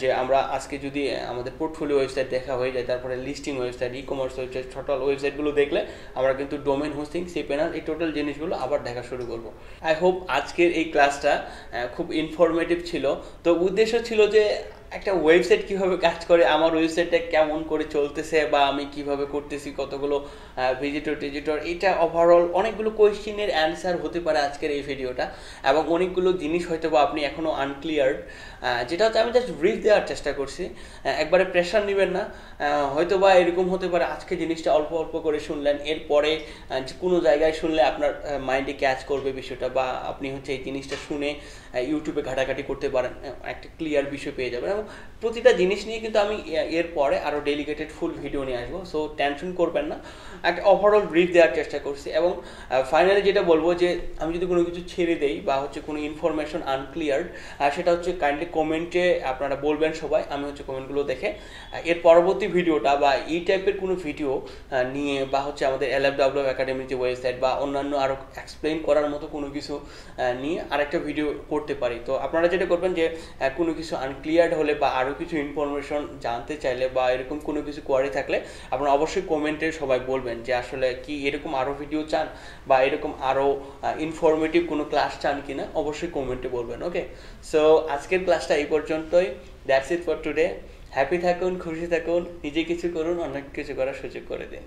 Speaker 1: যে আমরা আজকে যদি আমাদের পোর্টফোলিও ওয়েবসাইট দেখা হয়ে যায়, তারপরে listing website, e commerce website, total ওয়েবসাইটগুলো দেখলে আমরা কিন্তু ডোমেন হোস্টিং, সি প্যানেল, এই টোটাল জিনিসগুলো আবার দেখা শুরু করব। আই হোপ আজকের এই ক্লাসটা খুব ইনফরমেটিভ ছিল। তো উদ্দেশ্য ছিল যে একটা ওয়েবসাইট কিভাবে কাজ করে, আমার ওয়েবসাইটটা কেমন করে চলতেছে, বা আমি কিভাবে করতেছি, কতগুলো ভিজিটর, এটা ওভারঅল অনেকগুলো কোয়েশ্চেনের অ্যান্সার হতে পারে আজকের এই ভিডিওটা। এবং অনেকগুলো জিনিস হয়তো বা আপনি এখনও আনক্লিয়ার, যেটা হচ্ছে আমি জাস্ট ব্রিফ দেওয়ার চেষ্টা করছি, একবারে প্রেশার নেবেন না। হয়তো বা এরকম হতে পারে আজকে জিনিসটা অল্প অল্প করে শুনলেন, এরপরে কোনো জায়গায় শুনলে আপনার মাইন্ডে ক্যাচ করবে বিষয়টা, বা আপনি হচ্ছে এই জিনিসটা শুনে ইউটিউবে ঘাটাঘাটি করতে পারেন, একটা ক্লিয়ার বিষয় পেয়ে যাবেন। এবং প্রতিটা জিনিস নিয়ে কিন্তু আমি এরপরে আরও ডেডিকেটেড ফুল ভিডিও নিয়ে আসবো, সো টেনশন করবেন না, একটা ওভারঅল ব্রিফ দেওয়ার চেষ্টা করছি। এবং ফাইনালি যেটা বলবো, যে আমি যদি কোনো কিছু ছেড়ে দেই বা হচ্ছে কোনো ইনফরমেশন আনক্লিয়ার্ড, সেটা হচ্ছে কাইন্ডলি কমেন্টে আপনারা বলবেন সবাই, আমি হচ্ছে কমেন্টগুলো দেখে এর পরবর্তী ভিডিওটা বা এই টাইপের কোনো ভিডিও নিয়ে, বা হচ্ছে আমাদের LFW একাডেমির যে ওয়েবসাইট বা অন্যান্য আরও এক্সপ্লেইন করার মতো কোনো কিছু নিয়ে আরেকটা ভিডিও করতে পারি। তো আপনারা যেটা করবেন, যে কোনো কিছু আনক্লিয়ার্ড হলে বা আরও কিছু ইনফরমেশন জানতে চাইলে বা এরকম কোনো কিছু কোয়ারি থাকলে আপনারা অবশ্যই কমেন্টে সবাই বলবেন যে আসলে কি এরকম আরও ভিডিও চান বা এরকম আরও ইনফরমেটিভ কোনো ক্লাস চান কিনা, অবশ্যই কমেন্টে বলবেন। ওকে, সো আজকের ক্লাসটা এই পর্যন্তই। That's it for today. Happy থাকুন, খুশি থাকুন, নিজে কিছু করুন, অনেক কিছু করার সুযোগ করে দিন।